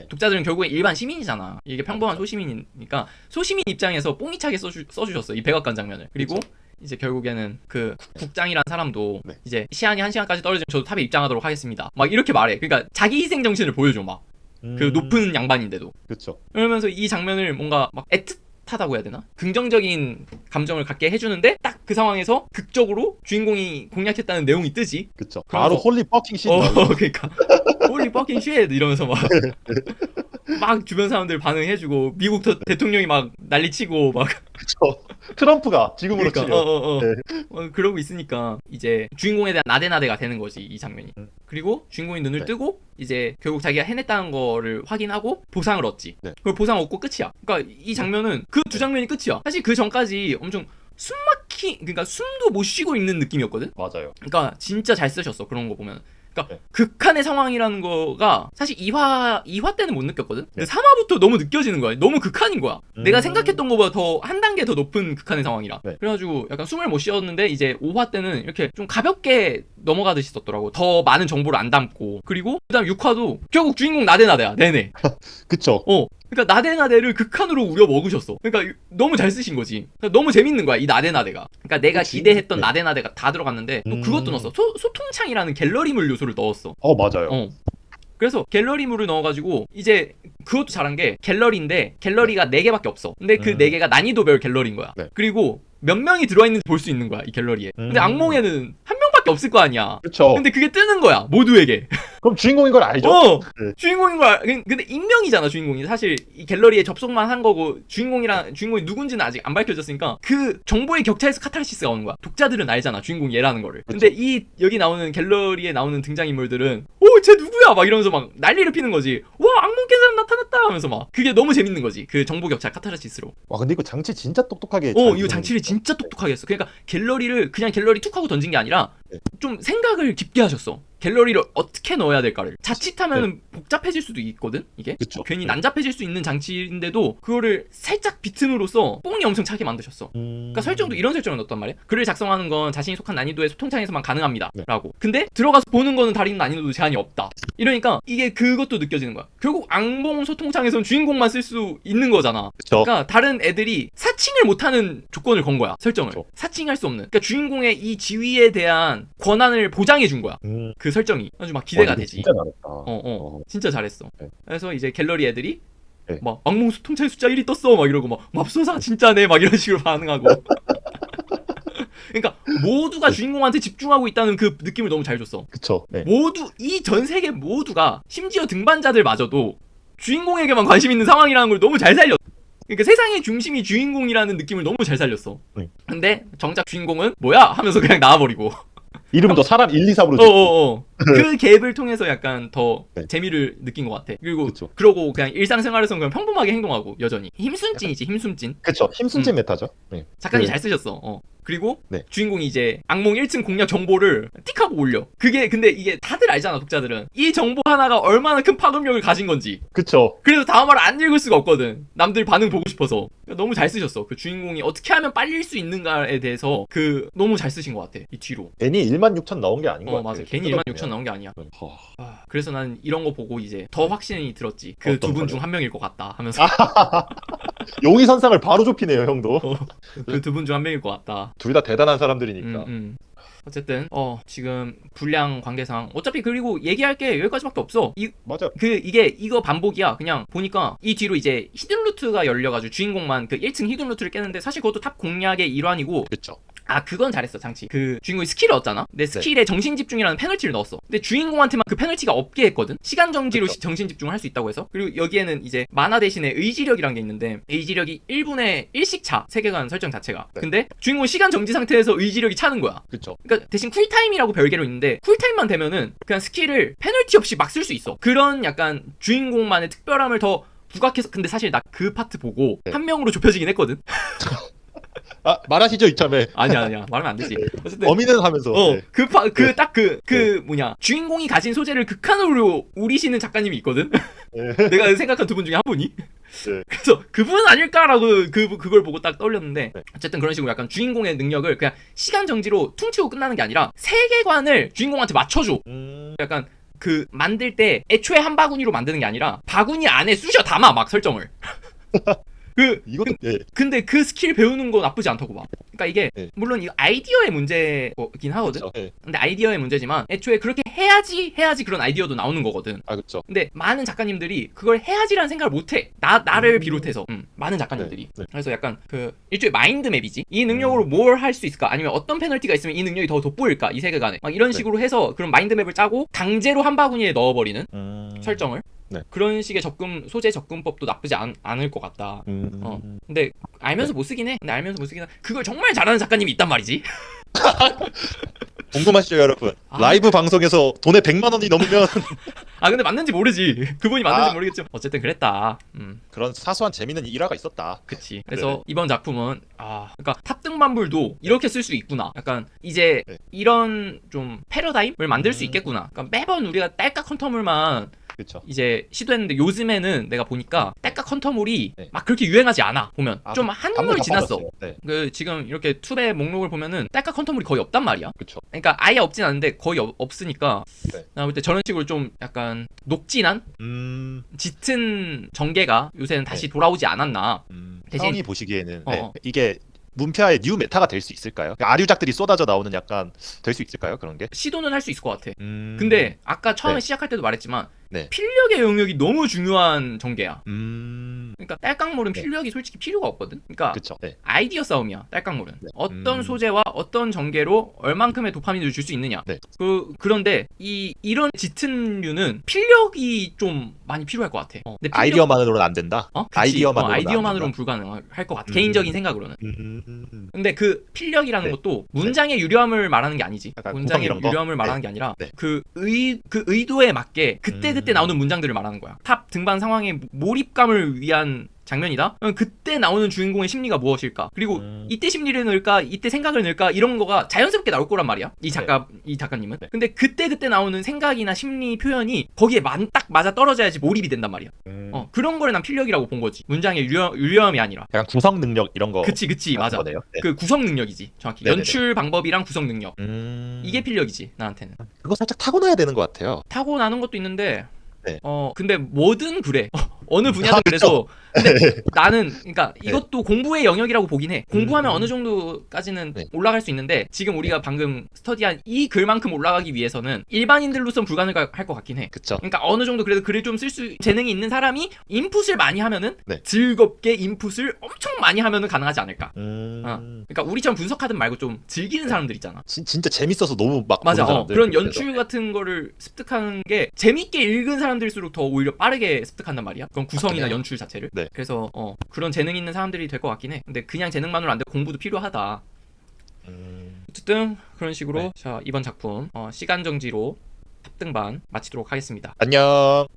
독자들은 결국에 일반 시민이잖아. 이게 평범한 소시민이니까 소시민 입장에서 뽕이 차게 써주셨어. 이 백악관 장면을. 그리고 그쵸. 이제 결국에는 그 국장이란 사람도 이제 시한이 1시간까지 떨어지면 저도 탑에 입장하도록 하겠습니다. 막 이렇게 말해. 그러니까 자기 희생 정신을 보여줘 막. 그 높은 양반인데도. 그렇죠. 그러면서 이 장면을 뭔가 막 애틋하다고 해야 되나? 긍정적인 감정을 갖게 해주는데 딱 그 상황에서 극적으로 주인공이 공략했다는 내용이 뜨지. 그쵸. 바로 홀리 퍼킹 쉿. 그러니까 홀리 퍼킹 쉿 이러면서 막 주변 사람들 반응해주고 미국 대통령이 막 난리치고 막. 그쵸. 트럼프가 지금으로 치면. 그러고 있으니까 이제 주인공에 대한 나대나대가 되는 거지 이 장면이. 그리고 주인공이 눈을 뜨고 이제 결국 자기가 해냈다는 거를 확인하고 보상을 얻지. 그걸 보상 얻고 끝이야. 그러니까 이 장면은 그 두 장면이 끝이야. 사실 그 전까지 엄청 그러니까 숨도 못 쉬고 있는 느낌이었거든. 맞아요. 그러니까 진짜 잘 쓰셨어 그런 거 보면. 그러니까 극한의 상황이라는 거가 사실 2화 때는 못 느꼈거든. 근데 3화부터 너무 느껴지는 거야. 너무 극한인 거야. 내가 생각했던 것보다 더 한 단계 더 높은 극한의 상황이라. 그래가지고 약간 숨을 못 쉬었는데 이제 5화 때는 이렇게 좀 가볍게 넘어가듯이 썼더라고. 더 많은 정보를 안 담고. 그리고 그다음 6화도 결국 주인공 나대나대야 내내. 그쵸. 그러니까 나대나대를 극한으로 우려 먹으셨어. 그러니까 너무 잘 쓰신 거지. 그러니까 너무 재밌는 거야 이 나대나대가. 그러니까 내가 기대했던 나대나대가 다 들어갔는데 또 그것도 넣었어. 소통창이라는 갤러리물 요소를 넣었어. 맞아요. 그래서 갤러리물을 넣어가지고 이제 그것도 잘한 게 갤러리인데 갤러리가 4개밖에 없어. 근데 그 4개가 난이도별 갤러리인 거야. 그리고 몇 명이 들어와 있는지 볼 수 있는 거야 이 갤러리에. 근데 악몽에는 한 명밖에 없을 거 아니야. 그쵸. 근데 그게 뜨는 거야 모두에게. 그럼 주인공인 걸 알죠? 주인공인 걸 근데 익명이잖아 주인공이. 사실 이 갤러리에 접속만 한 거고 주인공이 누군지는 아직 안 밝혀졌으니까 그 정보의 격차에서 카타르시스가 오는 거야. 독자들은 알잖아 주인공이 얘라는 거를. 근데 여기 나오는 갤러리에 나오는 등장인물들은 쟤 누구야 막 이러면서 막 난리를 피는 거지. 와 악몽 깬 사람 나타났다 하면서 막 그게 너무 재밌는 거지. 그 정보 격차 카타르시스로. 와 근데 이거 장치 진짜 똑똑하게 이거 장치를 진짜 똑똑하게 했어. 그러니까 갤러리를 그냥 갤러리 툭 하고 던진 게 아니라 좀 생각을 깊게 하셨어. 갤러리를 어떻게 넣어야 될까를 자칫하면 복잡해질 수도 있거든 이게. 그쵸. 괜히 난잡해질 수 있는 장치인데도 그거를 살짝 비틈으로써 뽕이 엄청 차게 만드셨어. 그러니까 설정도 이런 설정을 넣었단 말이야. 글을 작성하는 건 자신이 속한 난이도의 소통창에서만 가능합니다 라고. 근데 들어가서 보는 거는 다른 난이도도 제한이 없다. 이러니까 이게 그것도 느껴지는 거야. 결국 앙봉 소통창에서는 주인공만 쓸 수 있는 거잖아. 그쵸. 그러니까 다른 애들이 사칭을 못하는 조건을 건 거야. 설정을. 그쵸. 사칭할 수 없는. 그러니까 주인공의 이 지위에 대한 권한을 보장해 준 거야. 그 설정이 아주 막 기대가 되지. 진짜 잘했다. 진짜 잘했어. 네. 그래서 이제 갤러리 애들이 네. 막 악몽 소통창 숫자 1이 떴어 막 이러고 막 맙소사 진짜네 막 이런 식으로 반응하고. 그러니까 모두가 주인공한테 집중하고 있다는 그 느낌을 너무 잘 줬어. 그쵸. 네. 모두 이 전 세계 모두가 심지어 등반자들마저도 주인공에게만 관심 있는 상황이라는 걸 너무 잘 살렸어. 그러니까 세상의 중심이 주인공이라는 느낌을 너무 잘 살렸어. 근데 정작 주인공은 뭐야 하면서 그냥 나와버리고. 이름도 사람 1, 2, 3으로 그 갭을 통해서 약간 더 네. 재미를 느낀 것 같아. 그리고 그쵸. 그러고 그냥 일상생활에서는 그냥 평범하게 행동하고 여전히 힘순찐이지 힘순찐. 그쵸. 힘순찐 메타죠. 네. 작가님 네. 잘 쓰셨어. 그리고 네. 주인공이 이제 악몽 1층 공략 정보를 띡 하고 올려. 그게 근데 이게 다들 알잖아 독자들은 이 정보 하나가 얼마나 큰 파급력을 가진 건지. 그쵸. 그래서 다음화를 안 읽을 수가 없거든. 남들 반응 보고 싶어서. 너무 잘 쓰셨어. 그 주인공이 어떻게 하면 빨릴 수 있는가에 대해서 그 너무 잘 쓰신 것 같아. 이 뒤로. 괜히 16,000 나온 게 아닌 것 같아. 맞아. 괜히 16,000 나온 게 아니야. 그래서 난 이런 거 보고 이제 더 확신이 들었지. 그 두 분 중 한 명일 것 같다 하면서. 용의 선상을 바로 좁히네요, 형도. 그 두 분 중 한 명일 것 같다. 둘 다 대단한 사람들이니까. 어쨌든 지금 분량 관계상 어차피 그리고 얘기할 게 여기까지밖에 없어. 맞아. 이거 반복이야. 그냥 보니까 이 뒤로 이제 히든 루트가 열려가지고 주인공만 그 1층 히든 루트를 깨는데 사실 그것도 탑 공략의 일환이고. 그쵸. 그건 잘했어 장치. 그 주인공이 스킬을 얻잖아. 근데 스킬에 정신 집중이라는 페널티를 넣었어. 근데 주인공한테만 그 페널티가 없게 했거든. 시간 정지로 정신 집중을 할 수 있다고 해서. 그리고 여기에는 이제 만화 대신에 의지력이란 게 있는데 의지력이 1분의 1씩 차. 세계관 설정 자체가. 네. 근데 주인공은 시간 정지 상태에서 의지력이 차는 거야. 그쵸. 그러니까 대신 쿨타임이라고 별개로 있는데 쿨타임만 되면은 그냥 스킬을 페널티 없이 막 쓸 수 있어. 그런 약간 주인공만의 특별함을 더 부각해서. 근데 사실 나 그 파트 보고 한 명으로 좁혀지긴 했거든. 말하시죠 이참에. 아니야 말하면 안 되지. 어쨌든 어미는 하면서. 주인공이 가진 소재를 극한으로 우리시는 작가님이 있거든. 네. 내가 생각한 두 분 중에 한 분이. 네. 그래서 그분 아닐까라고 그걸 보고 딱 떠올렸는데. 네. 어쨌든 그런 식으로 약간 주인공의 능력을 그냥 시간 정지로 퉁치고 끝나는 게 아니라 세계관을 주인공한테 맞춰줘. 약간 그 만들 때 애초에 한 바구니로 만드는 게 아니라 바구니 안에 쑤셔 담아 막 설정을. 이것도 근데 그 스킬 배우는 거 나쁘지 않다고 봐. 그러니까 이게 네. 물론 이거 아이디어의 문제긴 하거든. 그쵸. 네. 근데 아이디어의 문제지만 애초에 그렇게 해야지 그런 아이디어도 나오는 거거든. 그쵸. 근데 많은 작가님들이 그걸 해야지라는 생각을 못해. 나를 비롯해서 많은 작가님들이. 네. 그래서 약간 그 일종의 마인드맵이지. 이 능력으로 뭘 할 수 있을까? 아니면 어떤 페널티가 있으면 이 능력이 더 돋보일까? 이 세계관에 막 이런 식으로 해서 그런 마인드맵을 짜고 강제로 한 바구니에 넣어버리는 설정을. 네. 그런 식의 소재 접근법도 나쁘지 않을 것 같다. 근데 알면서 못 쓰긴 해. 그걸 정말 잘하는 작가님이 있단 말이지. 궁금하시죠 여러분? 라이브 방송에서 돈에 100만 원이 넘으면 근데 맞는지 모르지. 그분이 맞는지 모르겠지만 어쨌든 그랬다. 그런 사소한 재미있는 일화가 있었다. 그치. 그래서 이번 작품은 그러니까 탑등반불도 이렇게 쓸 수 있구나. 약간 이제 이런 좀 패러다임을 만들 수 있겠구나. 그러니까 매번 우리가 딸깍 헌터물만 그쵸. 이제 시도했는데 요즘에는 내가 보니까 딸깍 헌터물이 막 그렇게 유행하지 않아. 보면 좀 한물 지났어. 네. 그 지금 이렇게 툴의 목록을 보면은 딸깍 헌터물이 거의 없단 말이야. 그쵸. 그러니까 아예 없진 않은데 거의 없으니까 네. 나 볼 때 저런 식으로 좀 약간 녹진한 짙은 전개가 요새는 다시 돌아오지 않았나. 대신 형이 보시기에는 이게 문패화의 뉴 메타가 될 수 있을까요? 아류작들이 쏟아져 나오는 약간 될 수 있을까요? 그런 게? 시도는 할 수 있을 것 같아. 근데 아까 처음에 시작할 때도 말했지만 네. 필력의 영역이 너무 중요한 전개야. 그러니까 딸깍물은 필력이 솔직히 필요가 없거든. 그러니까 그쵸. 네. 아이디어 싸움이야. 딸깍물은 어떤 소재와 어떤 전개로 얼만큼의 도파민을 줄 수 있느냐. 네. 그런데 이런 짙은 류는 필력이 좀 많이 필요할 것 같아. 근데 아이디어만으로는 안 된다. 아이디어만으로는 불가능할 것 같아. 개인적인 생각으로는. 근데 그 필력이라는 것도 문장의 유려함을 말하는 게 아니지. 문장의 유려함을 말하는 게 아니라 그 의도에 맞게 그때 나오는 문장들을 말하는 거야. 탑 등반 상황의 몰입감을 위한 장면이다. 그때 나오는 주인공의 심리가 무엇일까? 그리고 이때 심리를 넣을까, 이때 생각을 넣을까 이런 거가 자연스럽게 나올 거란 말이야. 이 작가님은. 근데 그때 나오는 생각이나 심리 표현이 거기에 딱 맞아 떨어져야지 몰입이 된단 말이야. 그런 거를 난 필력이라고 본 거지. 문장의 유려함이 아니라. 약간 구성 능력 이런 거. 그치 맞아. 거네요. 네. 그 구성 능력이지 정확히. 네네네. 연출 방법이랑 구성 능력. 이게 필력이지 나한테는. 그거 살짝 타고나야 되는 것 같아요. 타고나는 것도 있는데. 네. 근데 뭐든 그래. 어느 분야든 그래서. 근데 나는 그러니까 이것도 공부의 영역이라고 보긴 해. 공부하면 어느 정도까지는 올라갈 수 있는데 지금 우리가 방금 스터디한 이 글만큼 올라가기 위해서는 일반인들로선 불가능할 것 같긴 해. 그쵸. 그러니까 어느 정도 그래도 글을 좀 쓸 수 재능이 있는 사람이 인풋을 많이 하면은 즐겁게 인풋을 엄청 많이 하면은 가능하지 않을까. 그러니까 우리처럼 분석하든 말고 좀 즐기는 사람들 있잖아. 진짜 재밌어서 너무 막 맞아. 보는 사람들. 그런 연출 같은 거를 습득하는 게 재밌게 읽은 사람들일수록 더 오히려 빠르게 습득한단 말이야. 그런 구성이나 연출 자체를. 그래서 그런 재능 있는 사람들이 될 것 같긴 해. 근데 그냥 재능만으로 안 되고 공부도 필요하다. 어쨌든 그런 식으로 자 이번 작품 시간정지로 탑등반 마치도록 하겠습니다. 안녕.